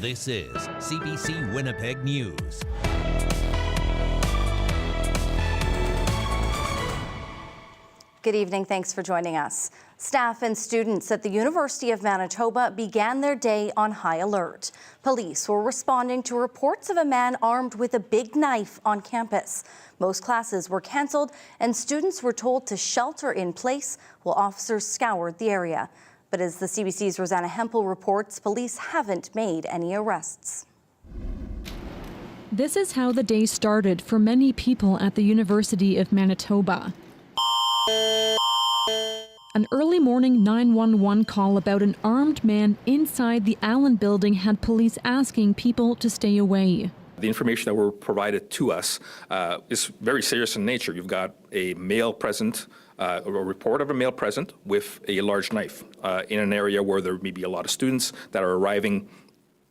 This is CBC Winnipeg News. Good evening. Thanks for joining us. Staff and students at the University of Manitoba began their day on high alert. Police were responding to reports of a man armed with a big knife on campus. Most classes were cancelled and students were told to shelter in place while officers scoured the area. But as the CBC's Rosanna Hempel reports, police haven't made any arrests. This is how the day started for many people at the University of Manitoba. An early morning 911 call about an armed man inside the Allen building had police asking people to stay away. The information that were provided to us is very serious in nature. You've got a male present, a report of a male present with a large knife in an area where there may be a lot of students that are arriving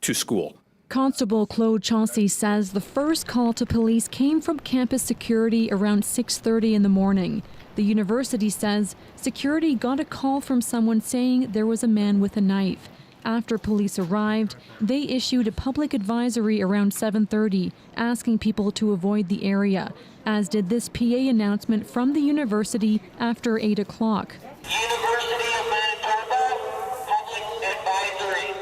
to school. Constable Claude Chauncey says the first call to police came from campus security around 6:30 in the morning. The university says security got a call from someone saying there was a man with a knife. After police arrived, they issued a public advisory around 7:30, asking people to avoid the area, as did this PA announcement from the university after 8 o'clock. University of Manitoba, public advisory.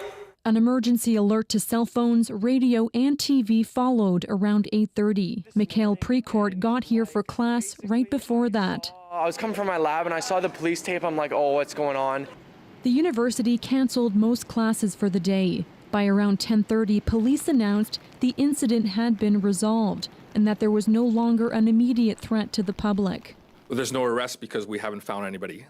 An emergency alert to cell phones, radio, and TV followed around 8:30. Mikhail Precourt got here for class right before that. I was coming from my lab and I saw the police tape. I'm like, oh, what's going on? The university canceled most classes for the day. By around 10:30, police announced the incident had been resolved and that there was no longer an immediate threat to the public. Well, there's no arrest because we haven't found anybody.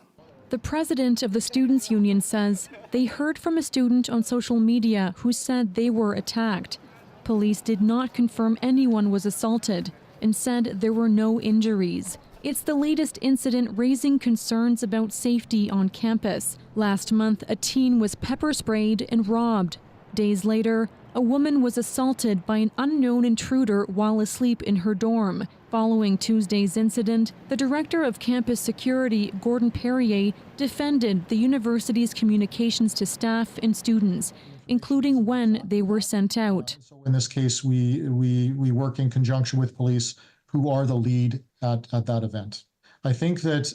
The president of the Students' Union says they heard from a student on social media who said they were attacked. Police did not confirm anyone was assaulted and said there were no injuries. It's the latest incident raising concerns about safety on campus. Last month, a teen was pepper sprayed and robbed. Days later, a woman was assaulted by an unknown intruder while asleep in her dorm. Following Tuesday's incident, the director of campus security, Gordon Perrier, defended the university's communications to staff and students, including when they were sent out. So in this case, we work in conjunction with police, who are the lead at that event. I think that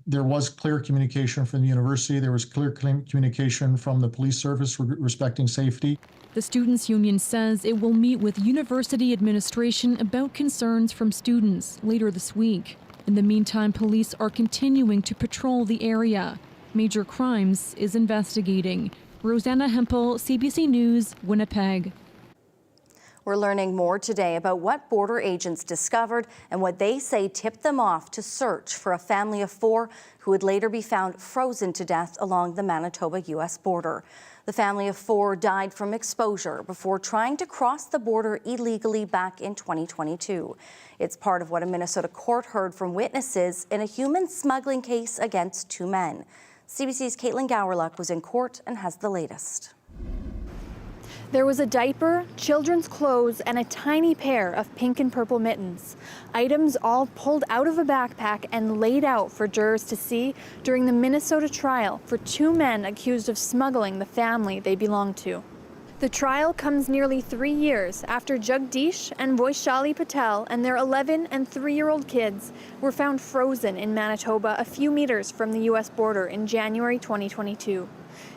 there was clear communication from the university. There was clear communication from the police service respecting safety. The Students' Union says it will meet with university administration about concerns from students later this week. In the meantime, police are continuing to patrol the area. Major Crimes is investigating. Rosanna Hempel, CBC News, Winnipeg. We're learning more today about what border agents discovered and what they say tipped them off to search for a family of 4 who would later be found frozen to death along the Manitoba-U.S. border. The family of 4 died from exposure before trying to cross the border illegally back in 2022. It's part of what a Minnesota court heard from witnesses in a human smuggling case against 2 men. CBC's Caitlin Gowerluck was in court and has the latest. There was a diaper, children's clothes, and a tiny pair of pink and purple mittens. Items all pulled out of a backpack and laid out for jurors to see during the Minnesota trial for 2 men accused of smuggling the family they belonged to. The trial comes nearly 3 years after Jagdish and Vaishali Patel and their 11 and 3-year-old kids were found frozen in Manitoba a few meters from the U.S. border in January 2022.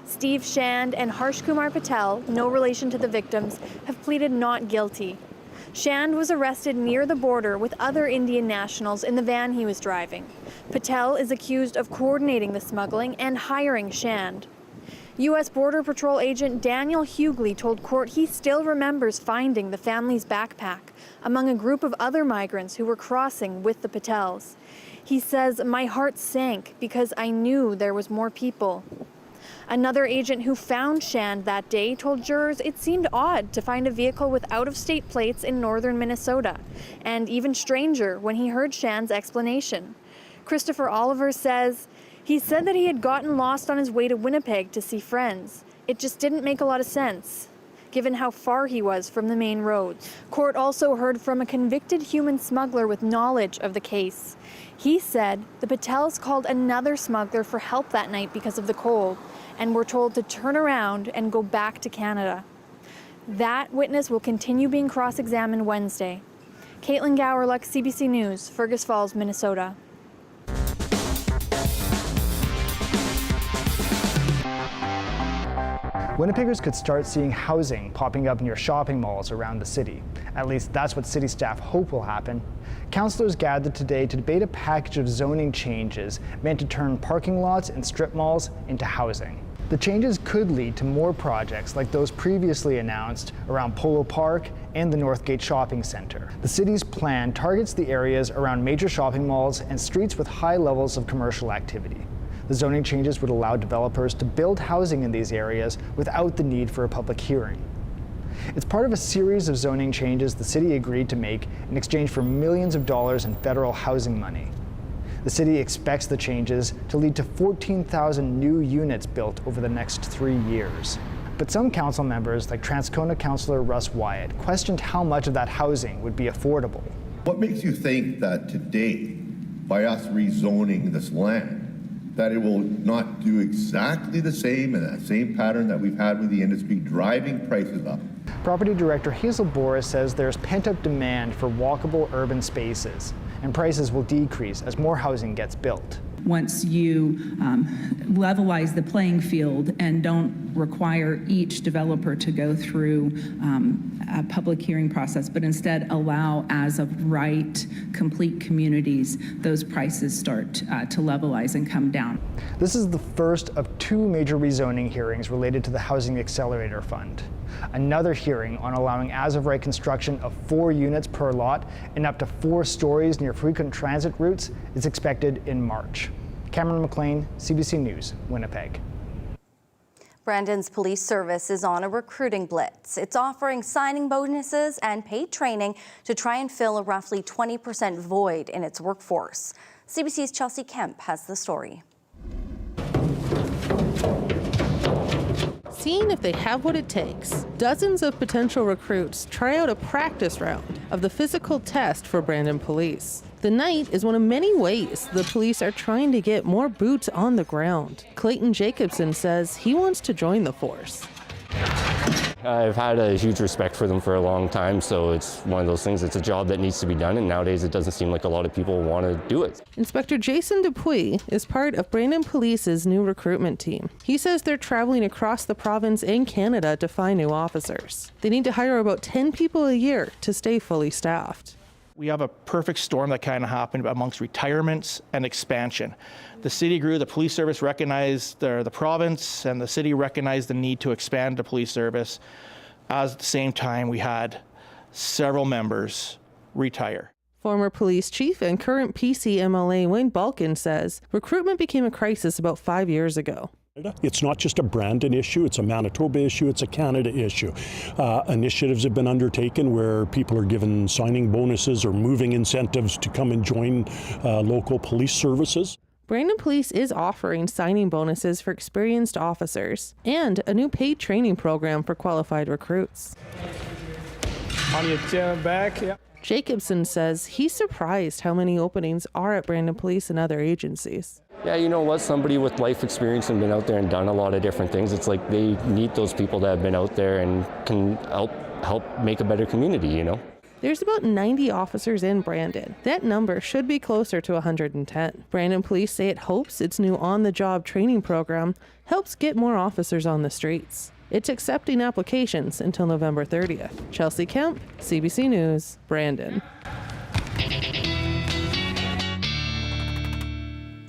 Steve Shand and Harsh Kumar Patel, no relation to the victims, have pleaded not guilty. Shand was arrested near the border with other Indian nationals in the van he was driving. Patel is accused of coordinating the smuggling and hiring Shand. U.S. Border Patrol agent Daniel Hughley told court he still remembers finding the family's backpack among a group of other migrants who were crossing with the Patels. He says, "My heart sank because I knew there was more people." Another agent who found Shand that day told jurors it seemed odd to find a vehicle with out-of-state plates in northern Minnesota, and even stranger when he heard Shand's explanation. Christopher Oliver says, he said that he had gotten lost on his way to Winnipeg to see friends. It just didn't make a lot of sense, given how far he was from the main roads. Court also heard from a convicted human smuggler with knowledge of the case. He said the Patels called another smuggler for help that night because of the cold, and were told to turn around and go back to Canada. That witness will continue being cross-examined Wednesday. Caitlin Gowerluck, CBC News, Fergus Falls, Minnesota. Winnipeggers could start seeing housing popping up near shopping malls around the city. At least that's what city staff hope will happen. Councillors gathered today to debate a package of zoning changes meant to turn parking lots and strip malls into housing. The changes could lead to more projects like those previously announced around Polo Park and the Northgate Shopping Centre. The city's plan targets the areas around major shopping malls and streets with high levels of commercial activity. The zoning changes would allow developers to build housing in these areas without the need for a public hearing. It's part of a series of zoning changes the city agreed to make in exchange for millions of dollars in federal housing money. The city expects the changes to lead to 14,000 new units built over the next 3 years. But some council members, like Transcona councillor Russ Wyatt, questioned how much of that housing would be affordable. What makes you think that today, by us rezoning this land, that it will not do exactly the same and that same pattern that we've had with the industry driving prices up? Property Director Hazel Boris says there's pent-up demand for walkable urban spaces, and prices will decrease as more housing gets built. Once you levelize the playing field and don't require each developer to go through a public hearing process, but instead allow as of right complete communities, those prices start to levelize and come down. This is the first of 2 major rezoning hearings related to the Housing Accelerator Fund. Another hearing on allowing as-of-right construction of 4 units per lot and up to 4 stories near frequent transit routes is expected in March. Cameron McLean, CBC News, Winnipeg. Brandon's police service is on a recruiting blitz. It's offering signing bonuses and paid training to try and fill a roughly 20% void in its workforce. CBC's Chelsea Kemp has the story. Seeing if they have what it takes, dozens of potential recruits try out a practice round of the physical test for Brandon police. The night is one of many ways the police are trying to get more boots on the ground. Clayton Jacobson says he wants to join the force. I've had a huge respect for them for a long time, so it's one of those things, it's a job that needs to be done, and nowadays it doesn't seem like a lot of people want to do it. Inspector Jason Dupuis is part of Brandon Police's new recruitment team. He says they're traveling across the province and Canada to find new officers. They need to hire about 10 people a year to stay fully staffed. We have a perfect storm that kind of happened amongst retirements and expansion. The city grew, the police service recognized, the province and the city recognized the need to expand the police service. At the same time, we had several members retire. Former police chief and current PC MLA Wayne Balkin says recruitment became a crisis about 5 years ago. It's not just a Brandon issue, it's a Manitoba issue, it's a Canada issue. Initiatives have been undertaken where people are given signing bonuses or moving incentives to come and join local police services. Brandon Police is offering signing bonuses for experienced officers and a new paid training program for qualified recruits. On your chin back, yeah. Jacobson says he's surprised how many openings are at Brandon Police and other agencies. Yeah, you know what, somebody with life experience and been out there and done a lot of different things, it's like they need those people that have been out there and can help make a better community, you know? There's about 90 officers in Brandon. That number should be closer to 110. Brandon Police say it hopes its new on-the-job training program helps get more officers on the streets. It's accepting applications until November 30th. Chelsea Kemp, CBC News, Brandon.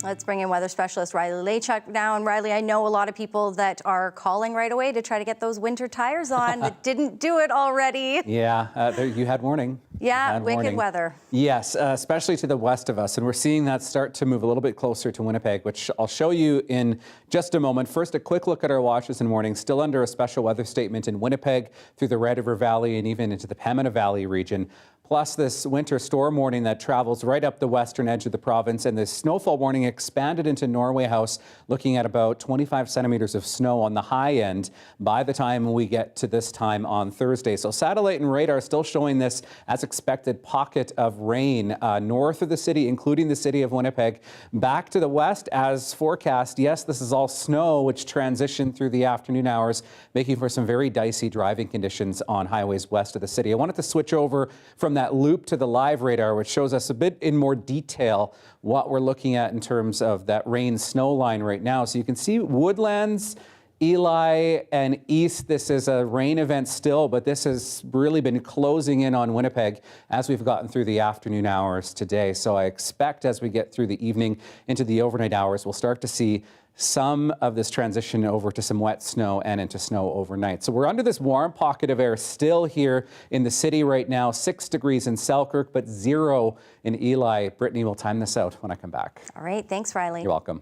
Let's bring in weather specialist Riley Lachuk now. And Riley, I know a lot of people that are calling right away to try to get those winter tires on that didn't do it already. Yeah, you had warning. Yeah, wicked weather. Yes, especially to the west of us. And we're seeing that start to move a little bit closer to Winnipeg, which I'll show you in just a moment. First, a quick look at our watches and warnings. Still under a special weather statement in Winnipeg, through the Red River Valley and even into the Pembina Valley region. plus this winter storm warning that travels right up the western edge of the province, and this snowfall warning expanded into Norway House, looking at about 25 centimeters of snow on the high end by the time we get to this time on Thursday. So satellite and radar still showing this as expected pocket of rain north of the city, including the city of Winnipeg. Back to the west as forecast. Yes, this is all snow, which transitioned through the afternoon hours, making for some very dicey driving conditions on highways west of the city. I wanted to switch over from that loop to the live radar, which shows us a bit in more detail what we're looking at in terms of that rain snow line right now. So you can see Woodlands, Eli, and east. This is a rain event still, but this has really been closing in on Winnipeg as we've gotten through the afternoon hours today. So I expect as we get through the evening into the overnight hours, we'll start to see some of this transition over to some wet snow and into snow overnight. So we're under this warm pocket of air still here in the city right now, 6 degrees in Selkirk, but 0 in Eli. Brittany will time this out when I come back. All right, thanks, Riley. You're welcome.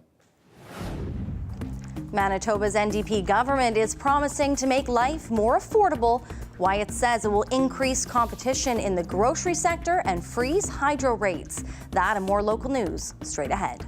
Manitoba's NDP government is promising to make life more affordable. Wyatt says it will increase competition in the grocery sector and freeze hydro rates. That and more local news straight ahead.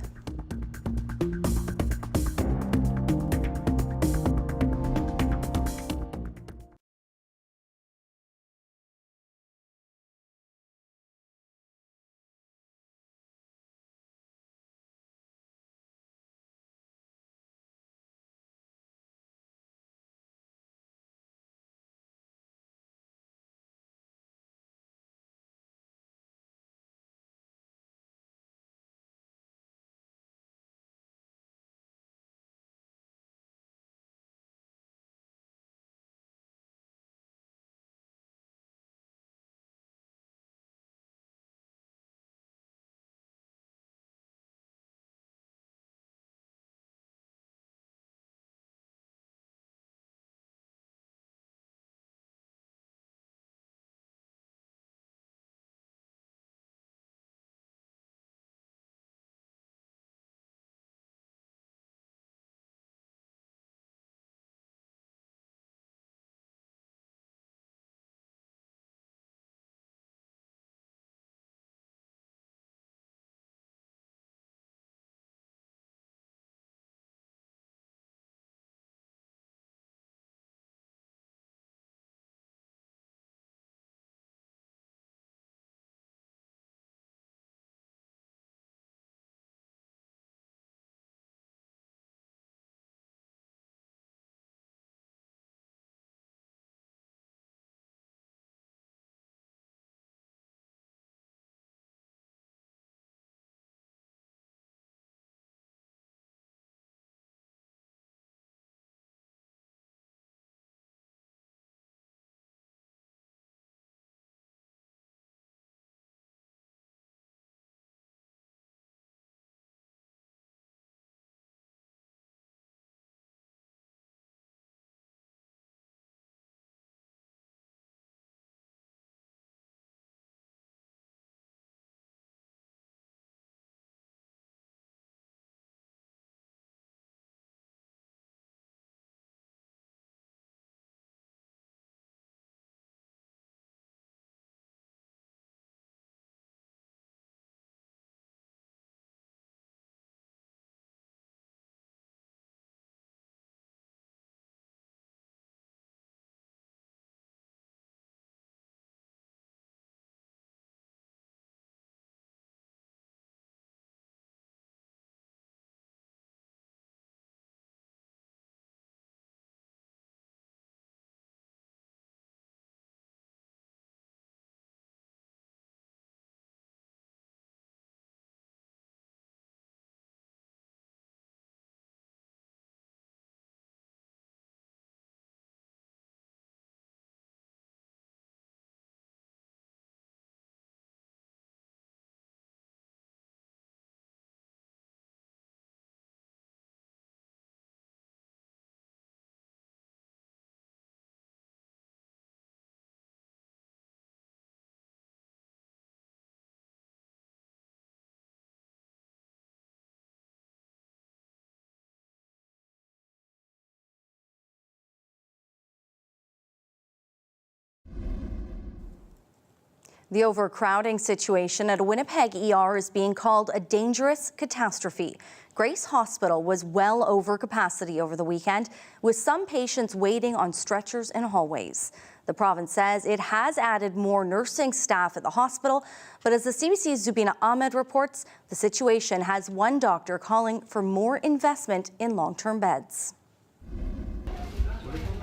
The overcrowding situation at a Winnipeg ER is being called a dangerous catastrophe. Grace Hospital was well over capacity over the weekend, with some patients waiting on stretchers in hallways. The province says it has added more nursing staff at the hospital, but as the CBC's Zubina Ahmed reports, the situation has one doctor calling for more investment in long-term beds.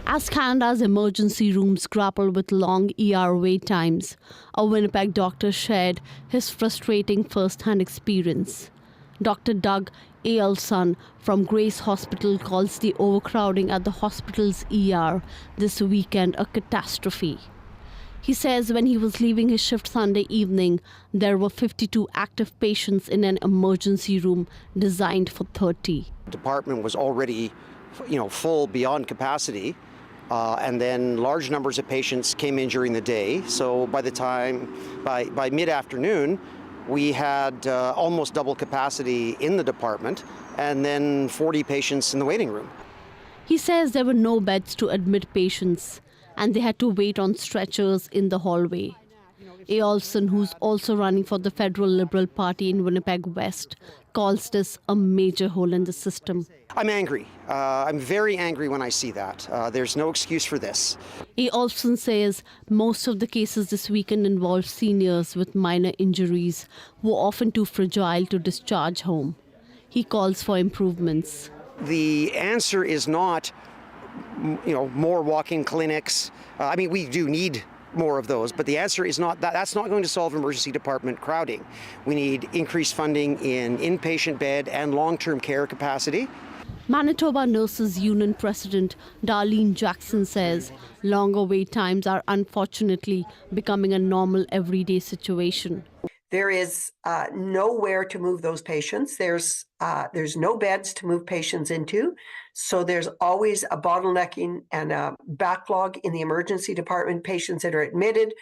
As Canada's emergency rooms grapple with long ER wait times, a Winnipeg doctor shared his frustrating first-hand experience. Dr. Doug Ailson from Grace Hospital calls the overcrowding at the hospital's ER this weekend a catastrophe. He says when he was leaving his shift Sunday evening, there were 52 active patients in an emergency room designed for 30. The department was already, full beyond capacity. And then large numbers of patients came in during the day. So by mid-afternoon, we had almost double capacity in the department and then 40 patients in the waiting room. He says there were no beds to admit patients and they had to wait on stretchers in the hallway. Ailson, who's also running for the Federal Liberal Party in Winnipeg West, calls this a major hole in the system. I'm angry. I'm very angry when I see that. There's no excuse for this. Ailson says most of the cases this weekend involve seniors with minor injuries who are often too fragile to discharge home. He calls for improvements. The answer is not, more walk-in clinics. We do need more of those, but the answer is not that. That's not going to solve emergency department crowding. We need increased funding in inpatient bed and long-term care capacity. Manitoba Nurses Union President Darlene Jackson says longer wait times are unfortunately becoming a normal everyday situation. There is nowhere to move those patients. There's no beds to move patients into. So there's always a bottlenecking and a backlog in the emergency department, patients that are admitted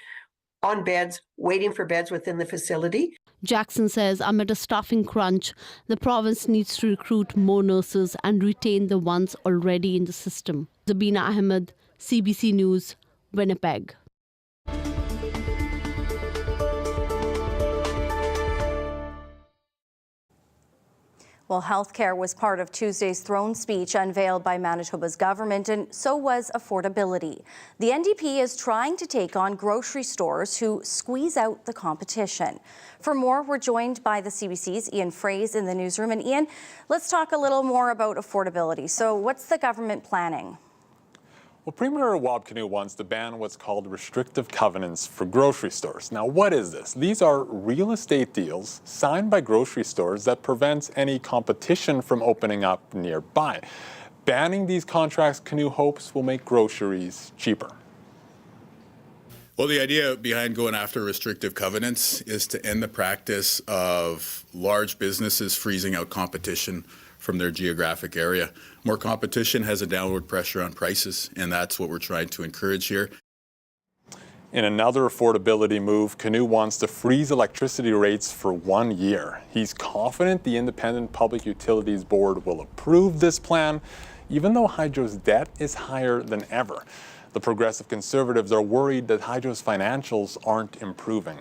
on beds, waiting for beds within the facility. Jackson says amid a staffing crunch, the province needs to recruit more nurses and retain the ones already in the system. Zubina Ahmed, CBC News, Winnipeg. Well, healthcare was part of Tuesday's throne speech unveiled by Manitoba's government, and so was affordability. The NDP is trying to take on grocery stores who squeeze out the competition. For more, we're joined by the CBC's Ian Fraze in the newsroom. And Ian, let's talk a little more about affordability. So what's the government planning? Well, Premier Wab Kinew wants to ban what's called restrictive covenants for grocery stores. Now, what is this? These are real estate deals signed by grocery stores that prevents any competition from opening up nearby. Banning these contracts, Kinew hopes, will make groceries cheaper. Well, the idea behind going after restrictive covenants is to end the practice of large businesses freezing out competition from their geographic area. More competition has a downward pressure on prices, and that's what we're trying to encourage here. In another affordability move, Kinew wants to freeze electricity rates for 1 year. He's confident the Independent Public Utilities Board will approve this plan, even though Hydro's debt is higher than ever. The Progressive Conservatives are worried that Hydro's financials aren't improving.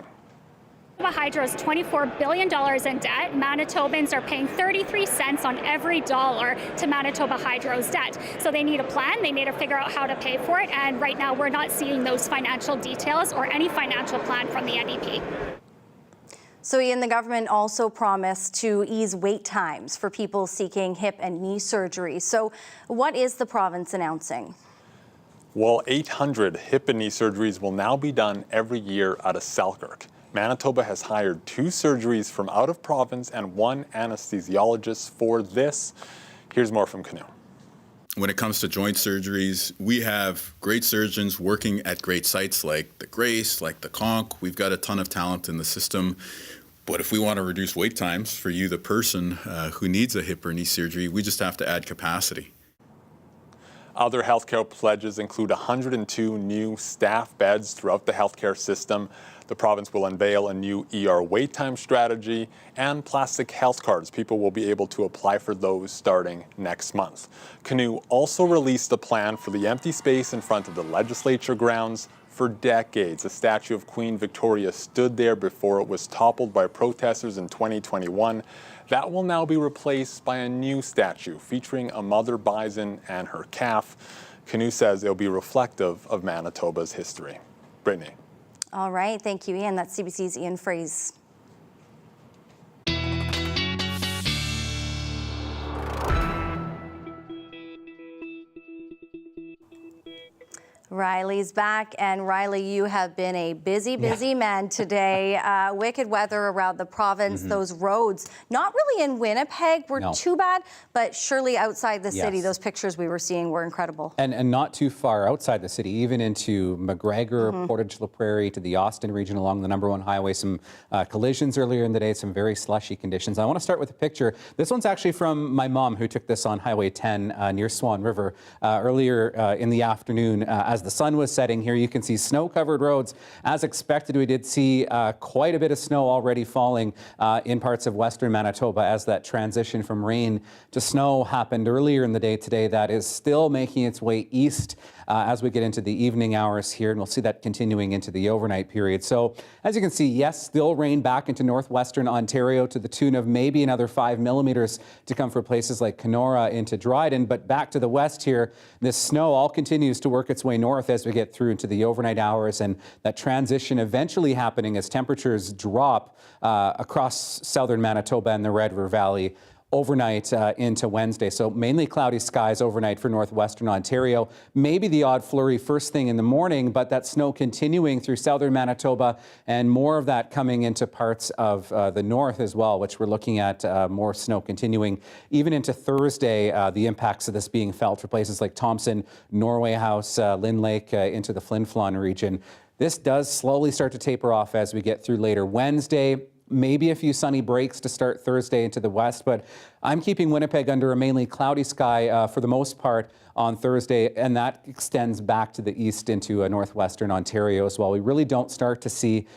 Hydro is $24 billion in debt. Manitobans are paying 33 cents on every dollar to Manitoba Hydro's debt. So they need a plan. They need to figure out how to pay for it. And right now, we're not seeing those financial details or any financial plan from the NDP. So, Ian, the government also promised to ease wait times for people seeking hip and knee surgery. So what is the province announcing? Well, 800 hip and knee surgeries will now be done every year out of Selkirk. Manitoba has hired 2 surgeries from out of province and 1 anesthesiologist for this. Here's more from Kinew. When it comes to joint surgeries, we have great surgeons working at great sites like the Grace, like the Conch. We've got a ton of talent in the system. But if we want to reduce wait times for you, the person who needs a hip or knee surgery, we just have to add capacity. Other healthcare pledges include 102 new staff beds throughout the healthcare system. The province will unveil a new ER wait time strategy and plastic health cards. People will be able to apply for those starting next month. Kinew also released a plan for the empty space in front of the legislature grounds For decades, a statue of Queen Victoria stood there before it was toppled by protesters in 2021. That will now be replaced by a new statue featuring a mother bison and her calf. Canoe says it'll be reflective of Manitoba's history. Brittany. All right, thank you, Ian. That's CBC's Ian Fraze. Riley's back, and Riley, you have been a busy man today. Wicked weather around the province. Those roads, not really in Winnipeg, were too bad, but surely outside the city, those pictures we were seeing were incredible. And not too far outside the city, even into McGregor, Portage La Prairie, to the Austin region along the #1 highway. Some collisions earlier in the day, some very slushy conditions. I want to start with a picture. This one's actually from my mom, who took this on Highway 10 near Swan River earlier in the afternoon. As the sun was setting here, you can see snow-covered roads. As expected, we did see quite a bit of snow already falling in parts of western Manitoba as that transition from rain to snow happened earlier in the day today. That is still making its way east as we get into the evening hours here, and we'll see that continuing into the overnight period. So as you can see, yes, still rain back into northwestern Ontario to the tune of maybe another 5 millimeters to come for places like Kenora into Dryden. But back to the west here, this snow all continues to work its way north as we get through into the overnight hours, and that transition eventually happening as temperatures drop across southern Manitoba and the Red River Valley overnight into Wednesday. So mainly cloudy skies overnight for northwestern Ontario. Maybe the odd flurry first thing in the morning, but that snow continuing through southern Manitoba, and more of that coming into parts of the north as well, which we're looking at more snow continuing even into Thursday. The impacts of this being felt for places like Thompson, Norway House, Lynn Lake, into the Flin Flon region. This does slowly start to taper off as we get through later Wednesday. Maybe a few sunny breaks to start Thursday into the west, but I'm keeping Winnipeg under a mainly cloudy sky for the most part on Thursday, and that extends back to the east into northwestern Ontario as well. We really don't start to see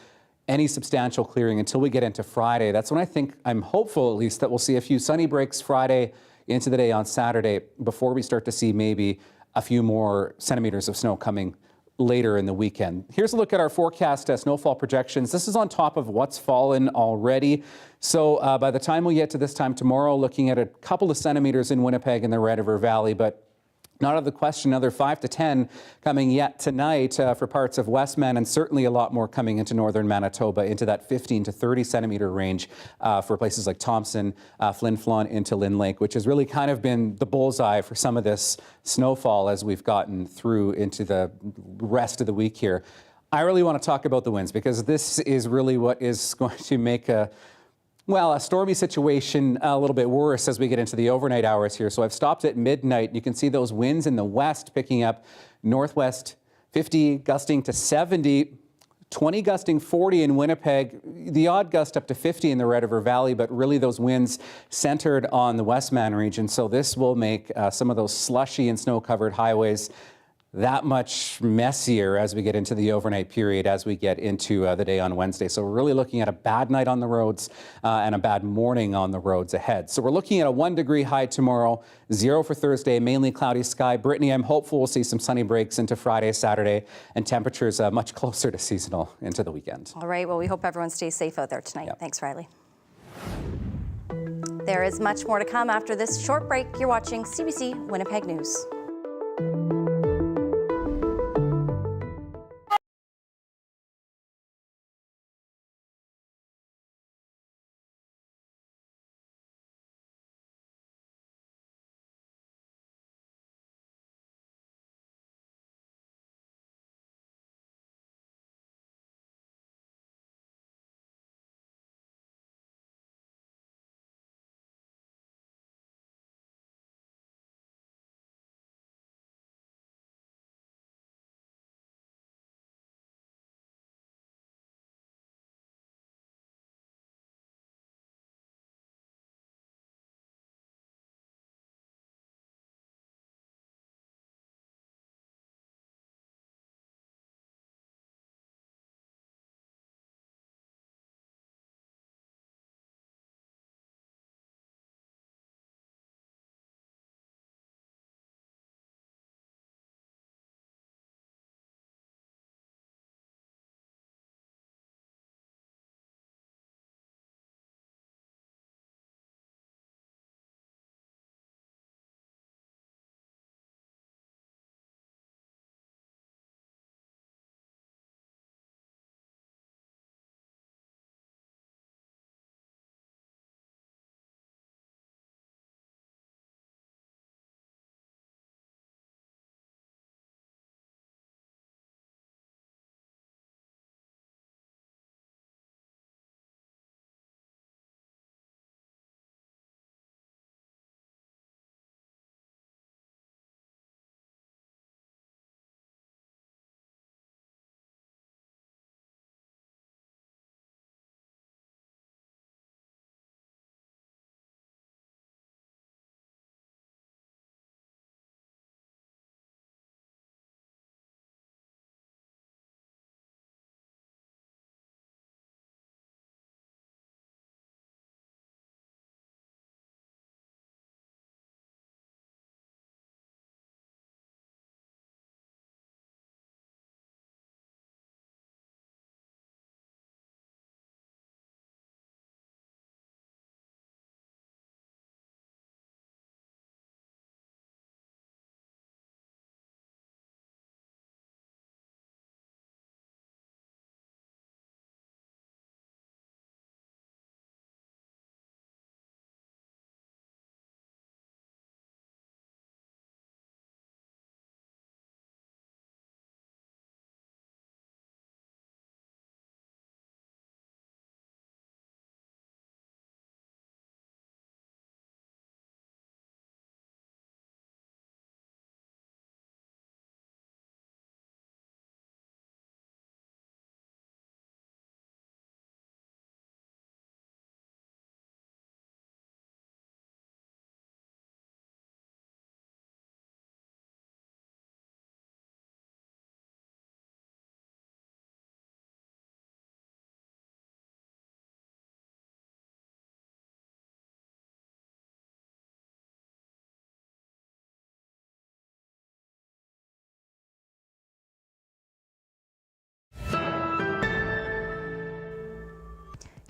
any substantial clearing until we get into Friday. That's when I'm hopeful at least that we'll see a few sunny breaks Friday into the day on Saturday before we start to see maybe a few more centimeters of snow coming later in the weekend. Here's a look at our forecast snowfall projections. This is on top of what's fallen already. So by the time we get to this time tomorrow, looking at a couple of centimeters in Winnipeg and the Red River Valley, but not out of the question, another 5 to 10 coming yet tonight for parts of Westman, and certainly a lot more coming into northern Manitoba into that 15 to 30 centimeter range for places like Thompson, Flin Flon into Lynn Lake, which has really kind of been the bullseye for some of this snowfall as we've gotten through into the rest of the week here. I really want to talk about the winds because this is really what is going to make a stormy situation a little bit worse as we get into the overnight hours here. So I've stopped at midnight. You can see those winds in the west picking up northwest 50, gusting to 70, 20 gusting 40 in Winnipeg, the odd gust up to 50 in the Red River Valley, but really those winds centered on the Westman region. So this will make some of those slushy and snow-covered highways that much messier as we get into the overnight period, as we get into the day on Wednesday. So we're really looking at a bad night on the roads and a bad morning on the roads ahead. So we're looking at a 1 degree high tomorrow, 0 for Thursday, mainly cloudy sky. Brittany, I'm hopeful we'll see some sunny breaks into Friday, Saturday, and temperatures much closer to seasonal into the weekend. All right, well, we hope everyone stays safe out there tonight. Yep. Thanks, Riley. There is much more to come after this short break. You're watching CBC Winnipeg News.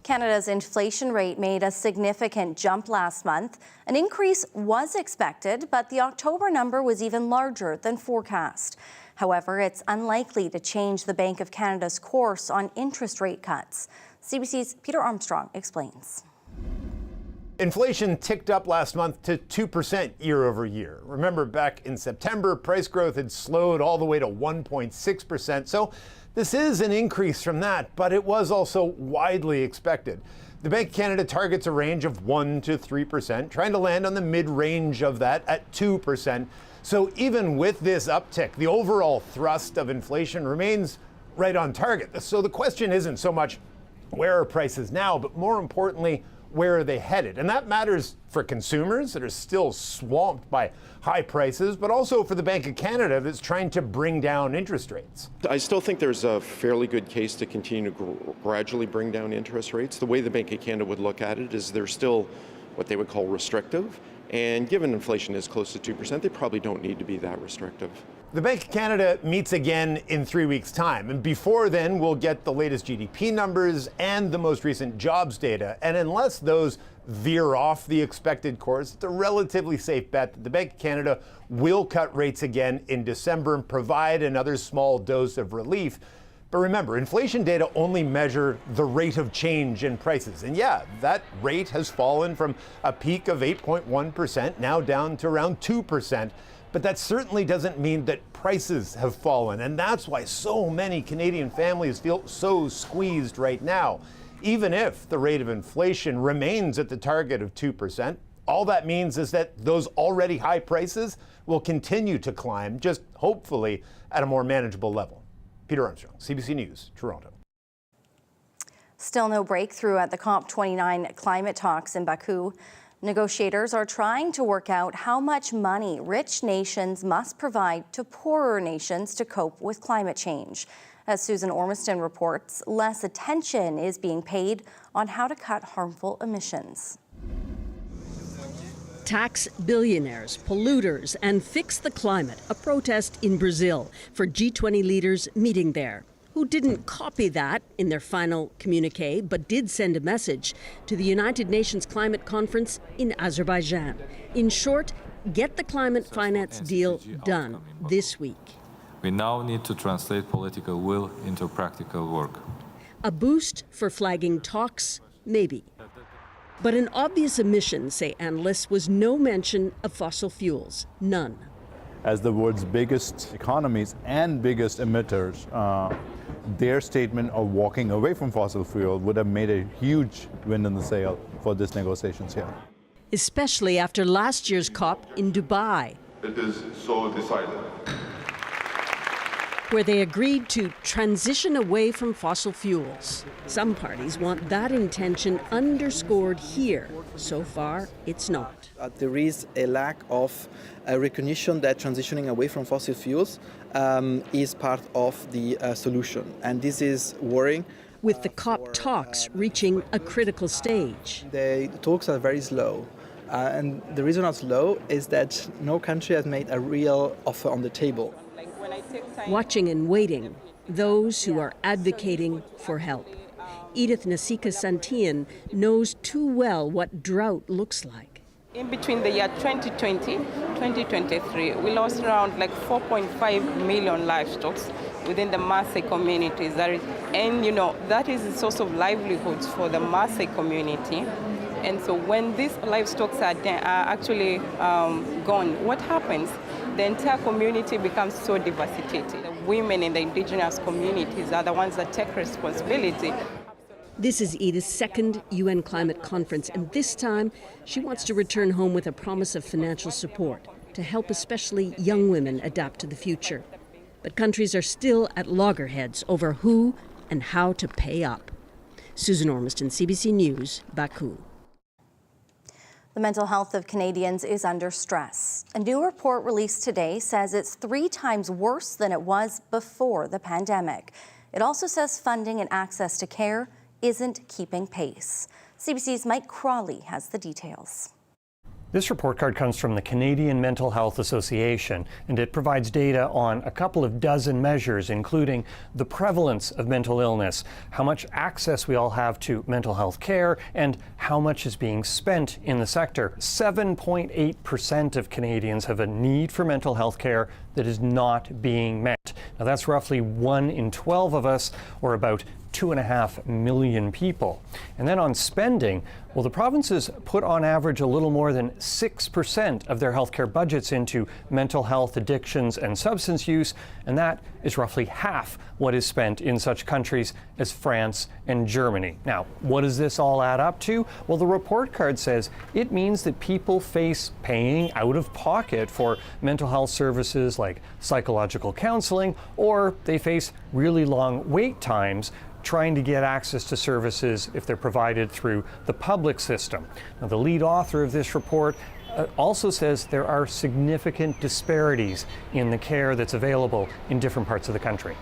Canada's inflation rate made a significant jump last month. An increase was expected, but the October number was even larger than forecast. However, it's unlikely to change the Bank of Canada's course on interest rate cuts. CBC's Peter Armstrong explains. Inflation ticked up last month to 2% year over year. Remember, back in September, price growth had slowed all the way to 1.6%. So this is an increase from that, but it was also widely expected. The Bank of Canada targets a range of 1 to 3%, trying to land on the mid-range of that at 2%. So even with this uptick, the overall thrust of inflation remains right on target. So the question isn't so much where are prices now, but more importantly, where are they headed? And that matters for consumers that are still swamped by high prices, but also for the Bank of Canada that's trying to bring down interest rates. I still think there's a fairly good case to continue to gradually bring down interest rates. The way the Bank of Canada would look at it is they're still what they would call restrictive. And given inflation is close to 2%, they probably don't need to be that restrictive. The Bank of Canada meets again in 3 weeks' time. And before then, we'll get the latest GDP numbers and the most recent jobs data. And unless those veer off the expected course, it's a relatively safe bet that the Bank of Canada will cut rates again in December and provide another small dose of relief. But remember, inflation data only measure the rate of change in prices. And yeah, that rate has fallen from a peak of 8.1%, now down to around 2%. But that certainly doesn't mean that prices have fallen. And that's why so many Canadian families feel so squeezed right now. Even if the rate of inflation remains at the target of 2%, all that means is that those already high prices will continue to climb, just hopefully at a more manageable level. Peter Armstrong, CBC News, Toronto. Still no breakthrough at the COP29 climate talks in Baku. Negotiators are trying to work out how much money rich nations must provide to poorer nations to cope with climate change. As Susan Ormiston reports, less attention is being paid on how to cut harmful emissions. Tax billionaires, polluters, and fix the climate, a protest in Brazil for G20 leaders meeting there, who didn't copy that in their final communique, but did send a message to the United Nations Climate Conference in Azerbaijan. In short, get the climate finance deal done this week. We now need to translate political will into practical work. A boost for flagging talks, maybe. But an obvious omission, say analysts, was no mention of fossil fuels. None. As the world's biggest economies and biggest emitters, their statement of walking away from fossil fuel would have made a huge wind in the sail for these negotiations here. Especially after last year's COP in Dubai. It is so decided. Where they agreed to transition away from fossil fuels. Some parties want that intention underscored here. So far, it's not. There is a lack of recognition that transitioning away from fossil fuels is part of the solution. And this is worrying. With the COP talks reaching a critical stage. The talks are very slow. And the reason it's slow is that no country has made a real offer on the table. Watching and waiting, those who are advocating for help. Edith Nasika-Santian knows too well what drought looks like. In between the year 2020, 2023, we lost around 4.5 million livestock within the Maasai communities. That is a source of livelihoods for the Maasai community. And so when these livestock are actually gone, what happens? The entire community becomes so devastated. The women in the indigenous communities are the ones that take responsibility. This is Edith's second UN climate conference, and this time she wants to return home with a promise of financial support to help especially young women adapt to the future. But countries are still at loggerheads over who and how to pay up. Susan Ormiston, CBC News, Baku. The mental health of Canadians is under stress. A new report released today says it's 3 times worse than it was before the pandemic. It also says funding and access to care isn't keeping pace. CBC's Mike Crawley has the details. This report card comes from the Canadian Mental Health Association, and it provides data on a couple of dozen measures, including the prevalence of mental illness, how much access we all have to mental health care, and how much is being spent in the sector. 7.8% of Canadians have a need for mental health care that is not being met. Now, that's roughly 1 in 12 of us, or about 2.5 million people. And then on spending, well, the provinces put on average a little more than 6% of their healthcare budgets into mental health, addictions, and substance use, and that is roughly half what is spent in such countries as France and Germany. Now, what does this all add up to? Well, the report card says it means that people face paying out of pocket for mental health services like psychological counseling, or they face really long wait times trying to get access to services if they're provided through the public system. Now, the lead author of this report also says there are significant disparities in the care that's available in different parts of the country.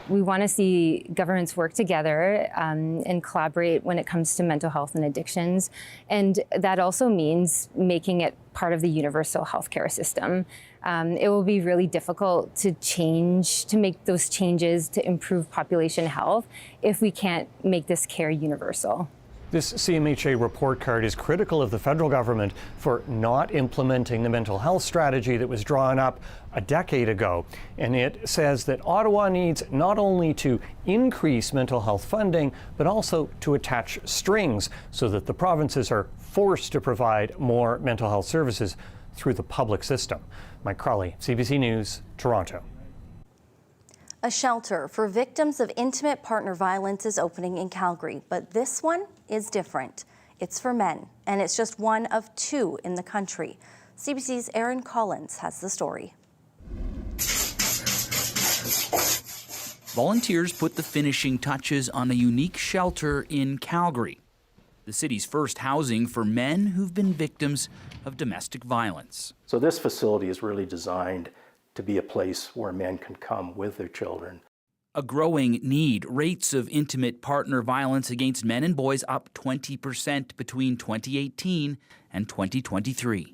We want to see governments work together and collaborate when it comes to mental health and addictions. And that also means making it part of the universal healthcare system. It will be really difficult to make those changes to improve population health if we can't make this care universal. This CMHA report card is critical of the federal government for not implementing the mental health strategy that was drawn up a decade ago. And it says that Ottawa needs not only to increase mental health funding, but also to attach strings so that the provinces are forced to provide more mental health services through the public system. Mike Crawley, CBC News, Toronto. A shelter for victims of intimate partner violence is opening in Calgary, but this one is different. It's for men, and it's just one of 2 in the country. CBC's Aaron Collins has the story. Volunteers put the finishing touches on a unique shelter in Calgary, the city's first housing for men who've been victims of domestic violence. So this facility is really designed to be a place where men can come with their children. A growing need. Rates of intimate partner violence against men and boys up 20% between 2018 and 2023.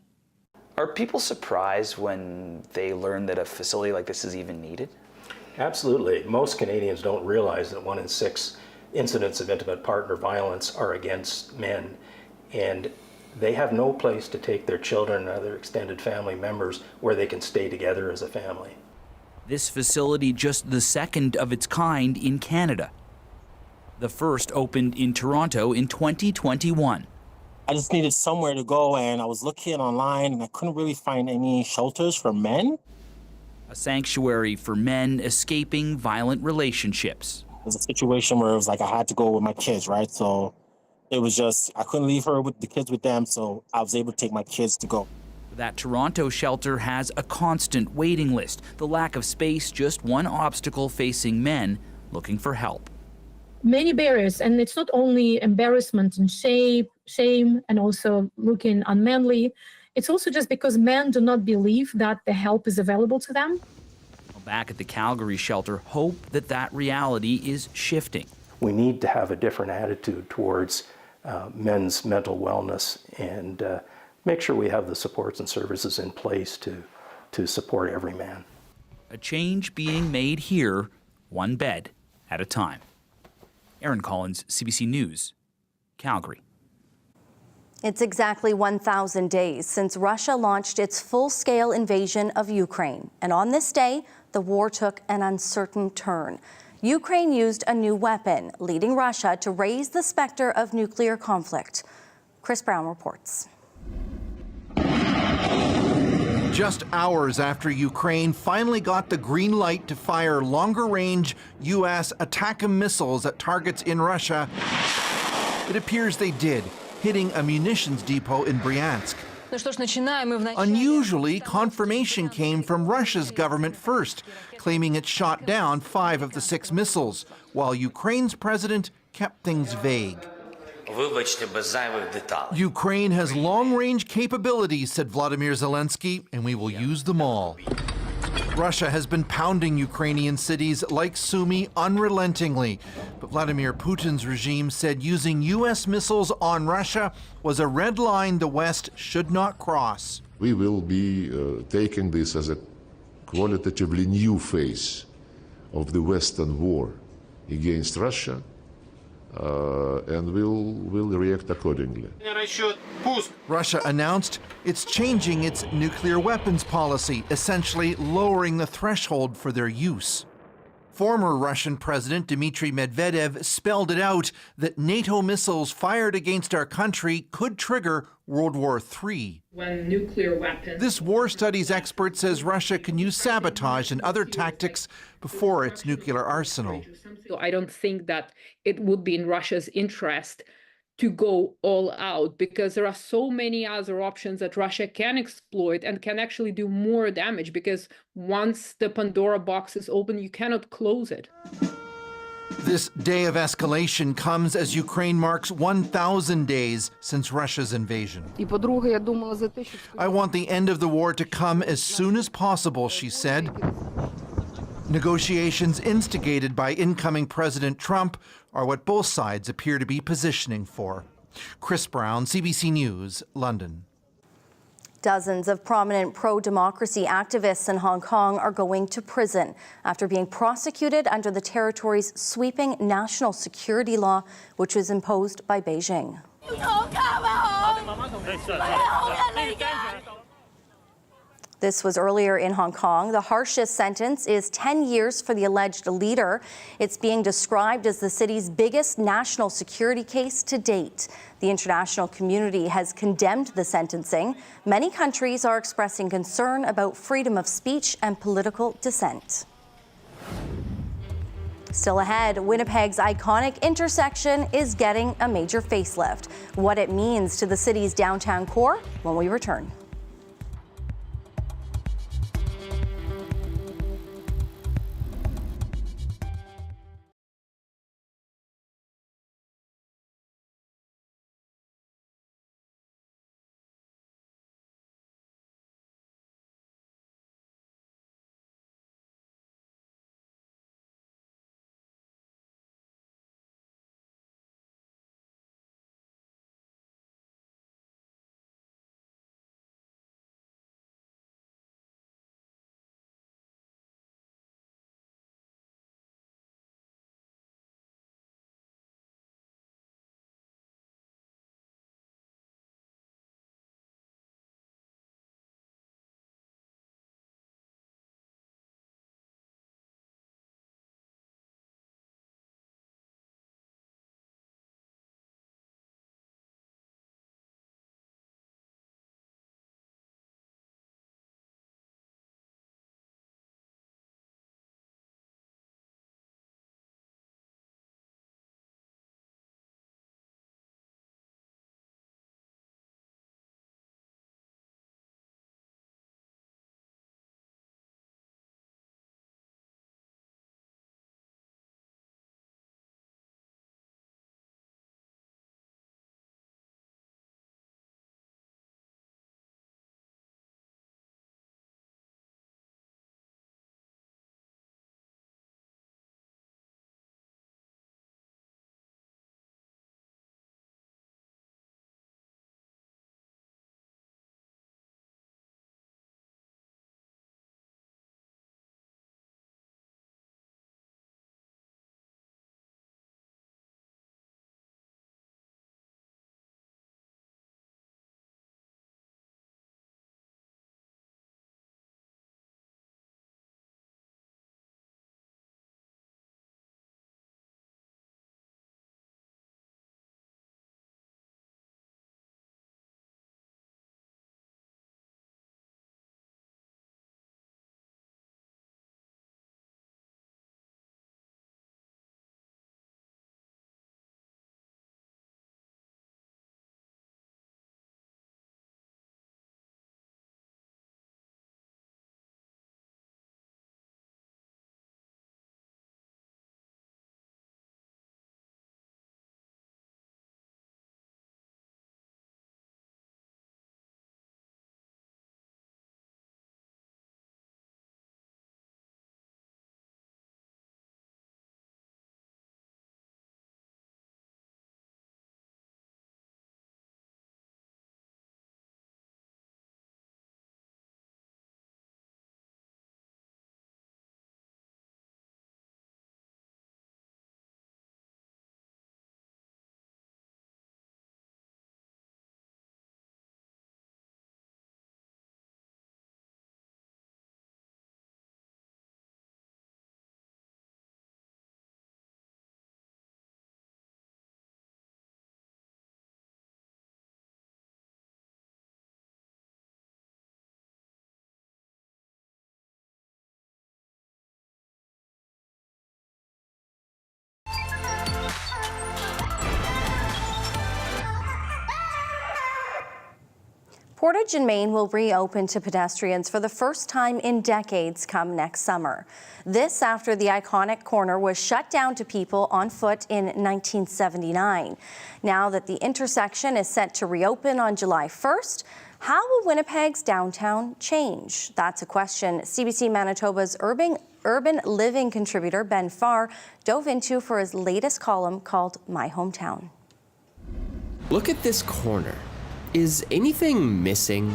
Are people surprised when they learn that a facility like this is even needed? Absolutely. Most Canadians don't realize that 1 in 6 incidents of intimate partner violence are against men, and they have no place to take their children and other extended family members where they can stay together as a family. This facility just the second of its kind in Canada. The first opened in Toronto in 2021. I just needed somewhere to go, and I was looking online and I couldn't really find any shelters for men. A sanctuary for men escaping violent relationships. It was a situation where it was like I had to go with my kids, right? So it was just, I couldn't leave her with the kids with them, so I was able to take my kids to go. That Toronto shelter has a constant waiting list. The lack of space, just one obstacle facing men looking for help. Many barriers, and it's not only embarrassment and shame, and also looking unmanly. It's also just because men do not believe that the help is available to them. Back at the Calgary shelter, hope that reality is shifting. We need to have a different attitude towards men's mental wellness and make sure we have the supports and services in place to support every man. A change being made here, one bed at a time. Aaron Collins, CBC News, Calgary. It's exactly 1,000 days since Russia launched its full-scale invasion of Ukraine. And on this day, the war took an uncertain turn. Ukraine used a new weapon, leading Russia to raise the specter of nuclear conflict. Chris Brown reports. Just hours after Ukraine finally got the green light to fire longer-range U.S. ATACMS missiles at targets in Russia, it appears they did, hitting a munitions depot in Bryansk. Unusually, confirmation came from Russia's government first, claiming it shot down 5 of the 6 missiles, while Ukraine's president kept things vague. Ukraine has long-range capabilities, said Vladimir Zelensky, and we will use them all. Russia has been pounding Ukrainian cities like Sumy unrelentingly. But Vladimir Putin's regime said using U.S. missiles on Russia was a red line the West should not cross. We will be taking this as a qualitatively new phase of the Western war against Russia, and we'll react accordingly. Russia announced it's changing its nuclear weapons policy, essentially lowering the threshold for their use. Former Russian President Dmitry Medvedev spelled it out that NATO missiles fired against our country could trigger World War III. When nuclear weapons... This war studies expert says Russia can use sabotage and other tactics before its nuclear arsenal. So I don't think that it would be in Russia's interest to go all out, because there are so many other options that Russia can exploit and can actually do more damage, because once the Pandora box is open, you cannot close it. This day of escalation comes as Ukraine marks 1,000 days since Russia's invasion. I want the end of the war to come as soon as possible, she said. Negotiations instigated by incoming President Trump are what both sides appear to be positioning for. Chris Brown, CBC News, London. Dozens of prominent pro-democracy activists in Hong Kong are going to prison after being prosecuted under the territory's sweeping national security law, which was imposed by Beijing. This was earlier in Hong Kong. The harshest sentence is 10 years for the alleged leader. It's being described as the city's biggest national security case to date. The international community has condemned the sentencing. Many countries are expressing concern about freedom of speech and political dissent. Still ahead, Winnipeg's iconic intersection is getting a major facelift. What it means to the city's downtown core when we return. Portage in Main will reopen to pedestrians for the first time in decades come next summer. This after the iconic corner was shut down to people on foot in 1979. Now that the intersection is set to reopen on July 1st, how will Winnipeg's downtown change? That's a question CBC Manitoba's urban living contributor Ben Farr dove into for his latest column called My Hometown. Look at this corner. Is anything missing?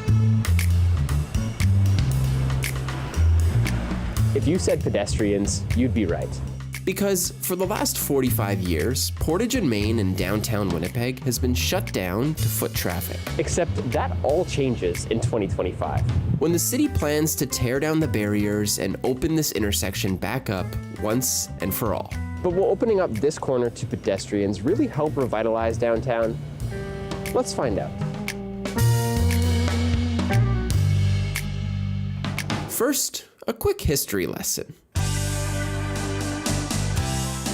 If you said pedestrians, you'd be right. Because for the last 45 years, Portage in Main and downtown Winnipeg has been shut down to foot traffic. Except that all changes in 2025. When the city plans to tear down the barriers and open this intersection back up once and for all. But will opening up this corner to pedestrians really help revitalize downtown? Let's find out. First, a quick history lesson.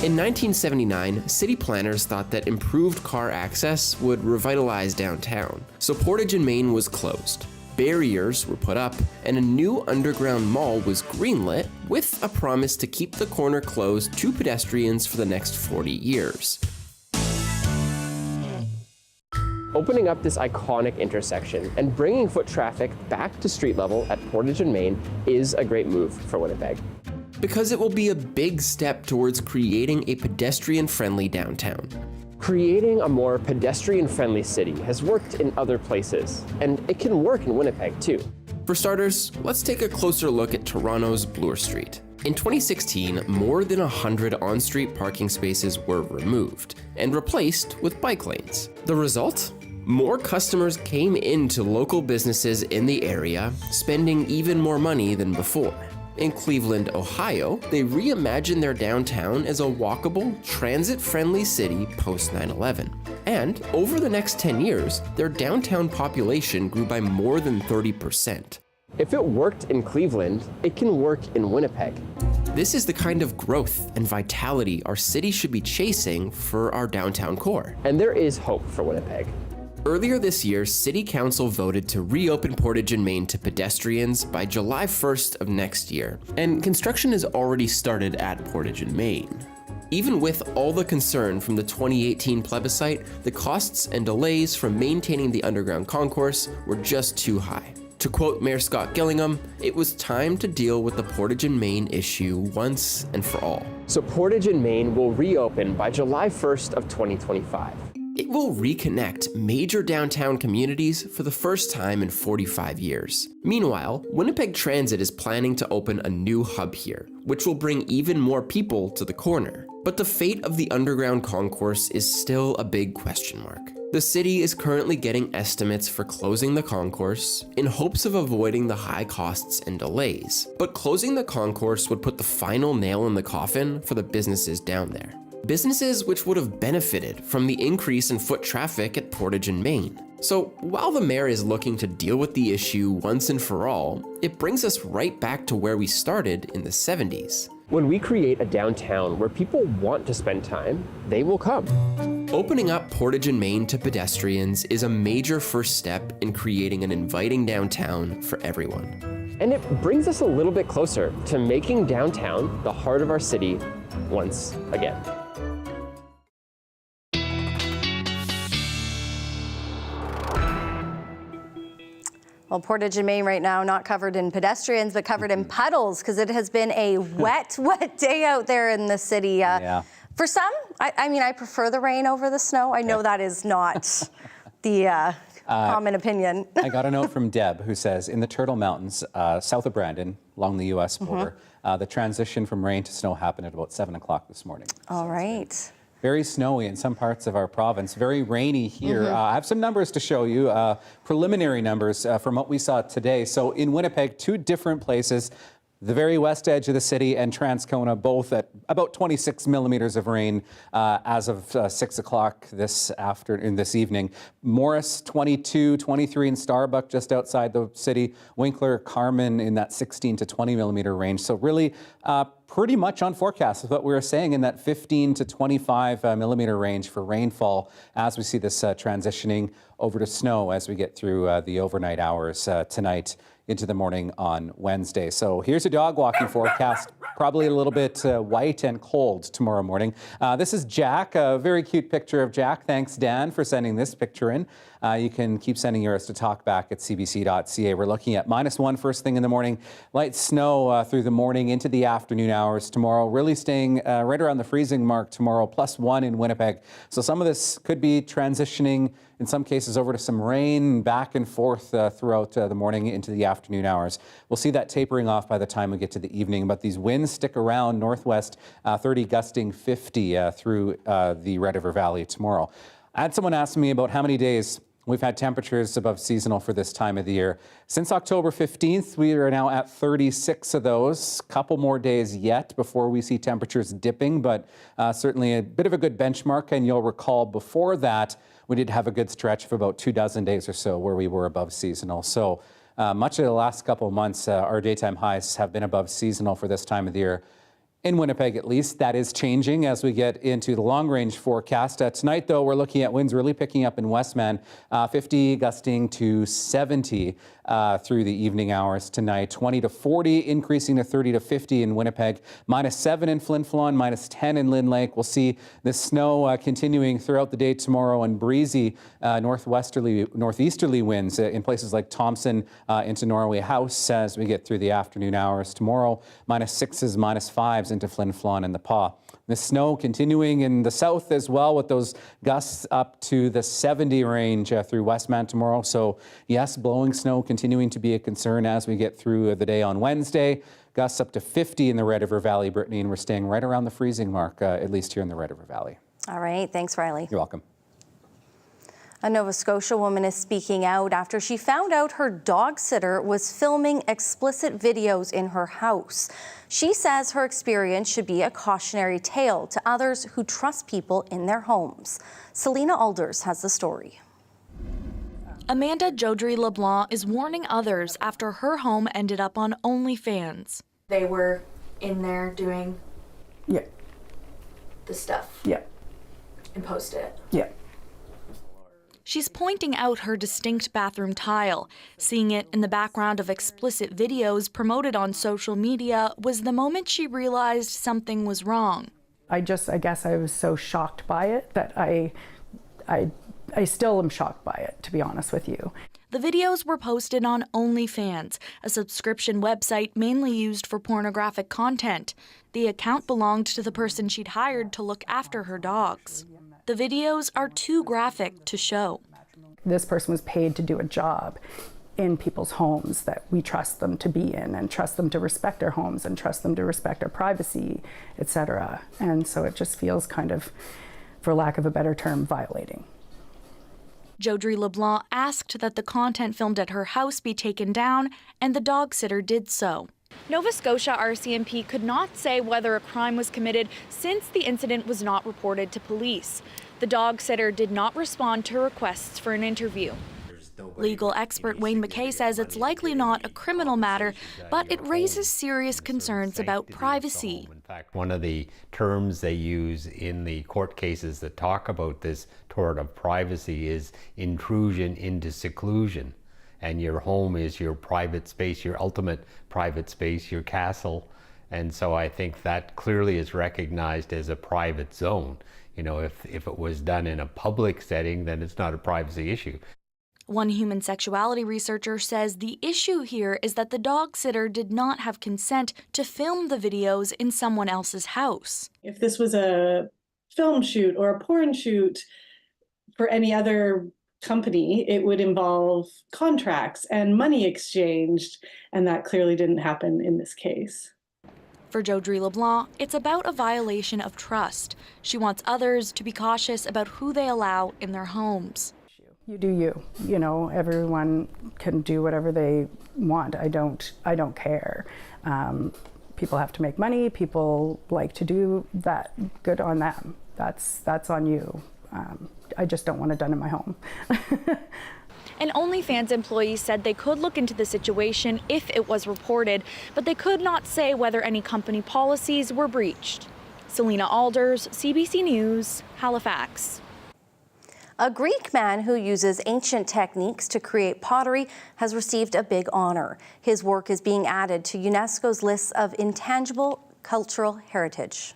In 1979, city planners thought that improved car access would revitalize downtown, so Portage in Main was closed. Barriers were put up, and a new underground mall was greenlit with a promise to keep the corner closed to pedestrians for the next 40 years. Opening up this iconic intersection and bringing foot traffic back to street level at Portage in Main is a great move for Winnipeg. Because it will be a big step towards creating a pedestrian-friendly downtown. Creating a more pedestrian-friendly city has worked in other places, and it can work in Winnipeg too. For starters, let's take a closer look at Toronto's Bloor Street. In 2016, more than 100 on-street parking spaces were removed and replaced with bike lanes. The result? More customers came into local businesses in the area, spending even more money than before. In Cleveland, Ohio, they reimagined their downtown as a walkable, transit-friendly city post 9/11. And over the next 10 years, their downtown population grew by more than 30%. If it worked in Cleveland, it can work in Winnipeg. This is the kind of growth and vitality our city should be chasing for our downtown core. And there is hope for Winnipeg. Earlier this year, City Council voted to reopen Portage in Main to pedestrians by July 1st of next year, and construction has already started at Portage in Main. Even with all the concern from the 2018 plebiscite, the costs and delays from maintaining the underground concourse were just too high. To quote Mayor Scott Gillingham, it was time to deal with the Portage in Main issue once and for all. So Portage in Main will reopen by July 1st of 2025. It will reconnect major downtown communities for the first time in 45 years. Meanwhile, Winnipeg Transit is planning to open a new hub here, which will bring even more people to the corner. But the fate of the underground concourse is still a big question mark. The city is currently getting estimates for closing the concourse in hopes of avoiding the high costs and delays. But closing the concourse would put the final nail in the coffin for the businesses down there. Businesses which would have benefited from the increase in foot traffic at Portage in Main. So while the mayor is looking to deal with the issue once and for all, it brings us right back to where we started in the 70s. When we create a downtown where people want to spend time, they will come. Opening up Portage in Main to pedestrians is a major first step in creating an inviting downtown for everyone. And it brings us a little bit closer to making downtown the heart of our city once again. Well, Portage in Main right now not covered in pedestrians, but covered in puddles because it has been a wet, wet day out there in the city. Yeah. For some, I mean, I prefer the rain over the snow. I know that is not the common opinion. I got a note from Deb who says, in the Turtle Mountains, south of Brandon, along the U.S. border, the transition from rain to snow happened at about 7 o'clock this morning. All right. Very snowy in some parts of our province, very rainy here. I have some numbers to show you, preliminary numbers from what we saw today. So in Winnipeg, 2 different places, the very west edge of the city and Transcona, both at about 26 millimeters of rain as of 6 o'clock this evening. Morris, 22, 23 in Starbuck, just outside the city. Winkler, Carmen in that 16 to 20 millimeter range. So really pretty much on forecast with what we were saying in that 15 to 25 millimeter range for rainfall as we see this transitioning over to snow as we get through the overnight hours tonight into the morning on Wednesday. So here's a dog walking forecast, probably a little bit white and cold tomorrow morning. This is Jack, a very cute picture of Jack. Thanks, Dan, for sending this picture in. You can keep sending yours to talkback@cbc.ca. We're looking at -1 first thing in the morning, light snow through the morning into the afternoon hours tomorrow, really staying right around the freezing mark tomorrow, +1 in Winnipeg. So some of this could be transitioning in some cases over to some rain back and forth throughout the morning into the afternoon hours. We'll see that tapering off by the time we get to the evening, but these winds stick around northwest 30 gusting 50 through the Red River Valley tomorrow. I had someone ask me about how many days we've had temperatures above seasonal for this time of the year. Since October 15th, we are now at 36 of those. Couple more days yet before we see temperatures dipping, but certainly a bit of a good benchmark. And you'll recall before that, we did have a good stretch of about 24 days or so where we were above seasonal. So much of the last couple of months, our daytime highs have been above seasonal for this time of the year. In Winnipeg, at least. That is changing as we get into the long-range forecast. Tonight, though, we're looking at winds really picking up in Westman, 50 gusting to 70 through the evening hours tonight. 20 to 40, increasing to 30 to 50 in Winnipeg. -7 in Flin Flon, -10 in Lynn Lake. We'll see the snow continuing throughout the day tomorrow and breezy northeasterly winds in places like Thompson into Norway House as we get through the afternoon hours tomorrow. -6s, -5s into Flin Flon and the Paw. The snow continuing in the south as well with those gusts up to the 70 range through Westman tomorrow. So yes, blowing snow continuing to be a concern as we get through the day on Wednesday. Gusts up to 50 in the Red River Valley, Brittany, and we're staying right around the freezing mark, at least here in the Red River Valley. All right, thanks, Riley. You're welcome. A Nova Scotia woman is speaking out after she found out her dog sitter was filming explicit videos in her house. She says her experience should be a cautionary tale to others who trust people in their homes. Selena Alders has the story. Amanda Jodry LeBlanc is warning others after her home ended up on OnlyFans. They were in there doing the stuff. And posted it. She's pointing out her distinct bathroom tile. Seeing it in the background of explicit videos promoted on social media was the moment she realized something was wrong. I guess I was so shocked by it that I still am shocked by it, to be honest with you. The videos were posted on OnlyFans, a subscription website mainly used for pornographic content. The account belonged to the person she'd hired to look after her dogs. The videos are too graphic to show. This person was paid to do a job in people's homes that we trust them to be in and trust them to respect our homes and trust them to respect our privacy, etc. And so it just feels kind of, for lack of a better term, violating. Jodry LeBlanc asked that the content filmed at her house be taken down, and the dog sitter did so. Nova Scotia RCMP could not say whether a crime was committed since the incident was not reported to police. The dog sitter did not respond to requests for an interview. Legal expert Wayne McKay says it's likely not a criminal matter, but it raises serious concerns about privacy. In fact, one of the terms they use in the court cases that talk about this tort of privacy is intrusion into seclusion. And your home is your private space, your ultimate private space, your castle. And so I think that clearly is recognized as a private zone. You know, if it was done in a public setting, then it's not a privacy issue. One human sexuality researcher says the issue here is that the dog sitter did not have consent to film the videos in someone else's house. If this was a film shoot or a porn shoot for any other company, it would involve contracts and money exchanged, and that clearly didn't happen in this case. For Jodry LeBlanc, it's about a violation of trust. She wants others to be cautious about who they allow in their homes. You do you. You know, everyone can do whatever they want. I don't care. People have to make money. People like to do that. Good on them. That's on you. I just don't want it done in my home. An OnlyFans employee said they could look into the situation if it was reported, but they could not say whether any company policies were breached. Selena Alders, CBC News, Halifax. A Greek man who uses ancient techniques to create pottery has received a big honor. His work is being added to UNESCO's list of intangible cultural heritage.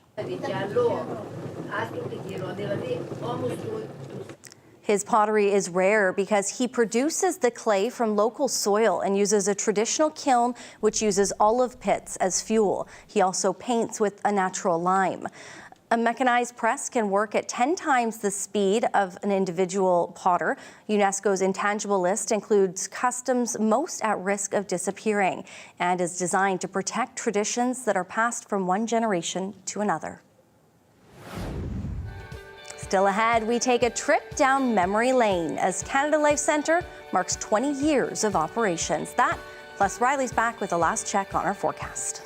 His pottery is rare because he produces the clay from local soil and uses a traditional kiln which uses olive pits as fuel. He also paints with a natural lime. A mechanized press can work at 10 times the speed of an individual potter. UNESCO's intangible list includes customs most at risk of disappearing and is designed to protect traditions that are passed from one generation to another. Still ahead, we take a trip down memory lane as Canada Life Centre marks 20 years of operations. That, plus Riley's back with a last check on our forecast.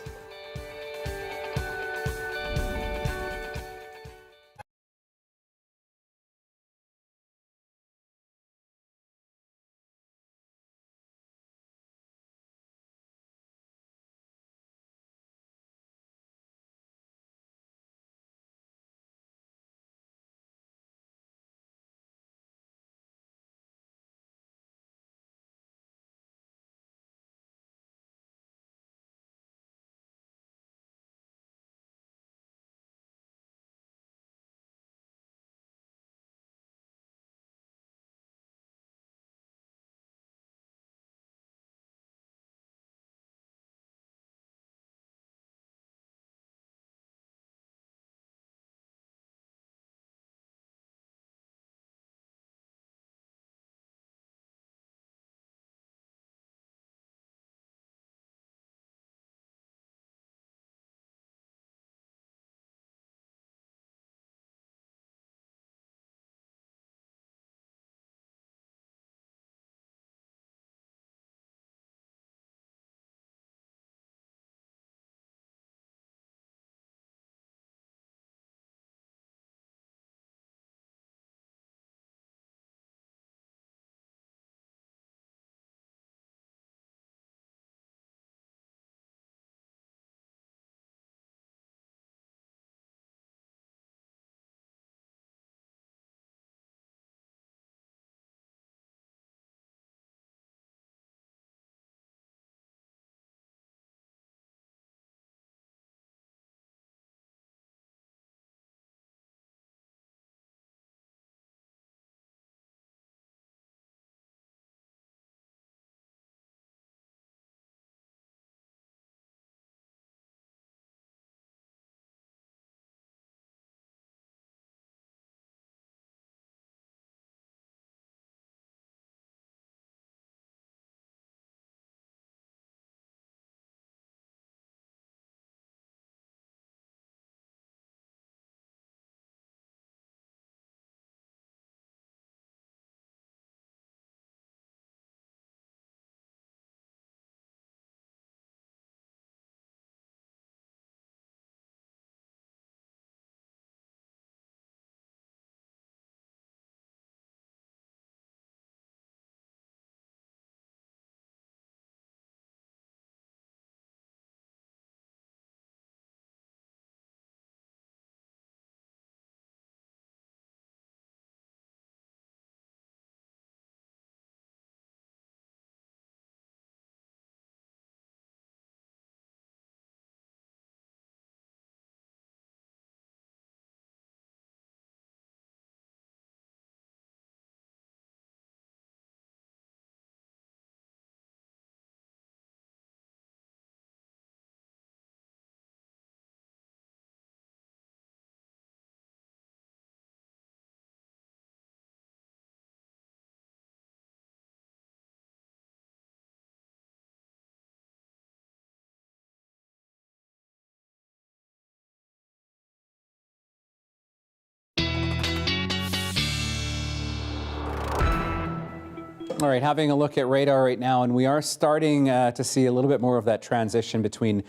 All right, having a look at radar right now, and we are starting to see a little bit more of that transition between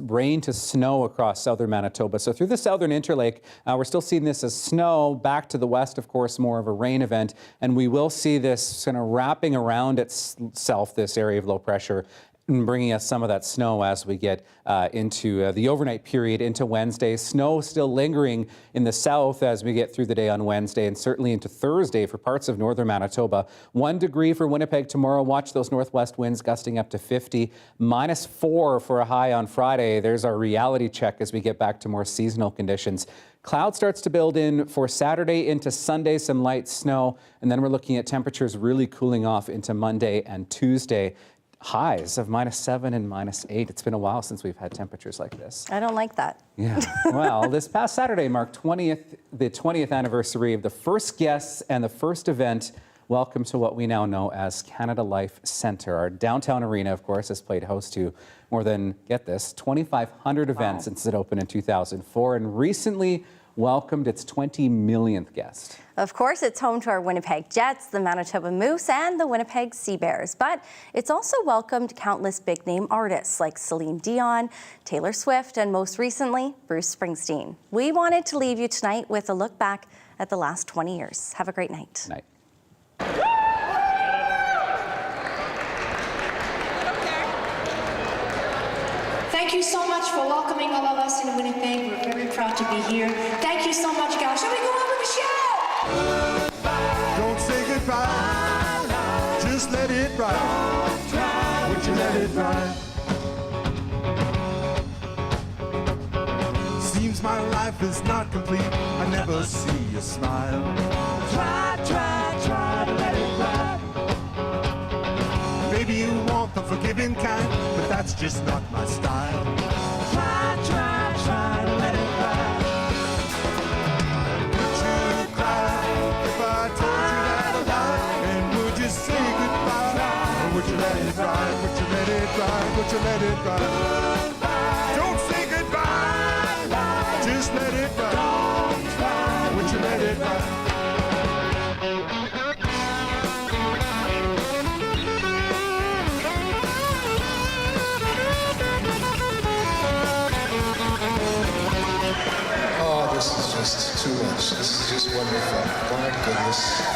rain to snow across southern Manitoba. So through the southern interlake, we're still seeing this as snow. Back to the west, of course, more of a rain event. And we will see this kind of wrapping around itself, this area of low pressure, and bringing us some of that snow as we get into the overnight period into Wednesday. Snow still lingering in the south as we get through the day on Wednesday, and certainly into Thursday for parts of northern Manitoba. 1 degree for Winnipeg tomorrow. Watch those northwest winds gusting up to 50. -4 for a high on Friday. There's our reality check as we get back to more seasonal conditions. Cloud starts to build in for Saturday into Sunday, some light snow, and then we're looking at temperatures really cooling off into Monday and Tuesday. Highs of -7 and -8. It's been a while since we've had temperatures like this. I don't like that. Yeah. Well, this past Saturday marked the 20th anniversary of the first guests and the first event. Welcome to what we now know as Canada Life Centre. Our downtown arena, of course, has played host to more than, get this, 2,500 events since it opened in 2004, and recently welcomed its 20 millionth guest. Of course, it's home to our Winnipeg Jets, the Manitoba Moose, and the Winnipeg Sea Bears. But it's also welcomed countless big-name artists like Celine Dion, Taylor Swift, and most recently, Bruce Springsteen. We wanted to leave you tonight with a look back at the last 20 years. Have a great night. Night. Thank you so much for welcoming all of us in Winnipeg. We're very proud to be here. Thank you so much, guys. Shall we go on with the show? Don't say goodbye. Just let it ride. Would you let it ride? Seems my life is not complete. I never see a smile. Try to let it ride. Maybe you want the forgiving kind, but that's just not my style. Try to let it ride. Would you cry if I told you that I lied? And would you say goodbye? Or would you let it ride? Would you let it ride? Would you let it ride? Don't say goodbye. Just let it ride. Would you let it ride? This is just too much. This is just wonderful. My goodness.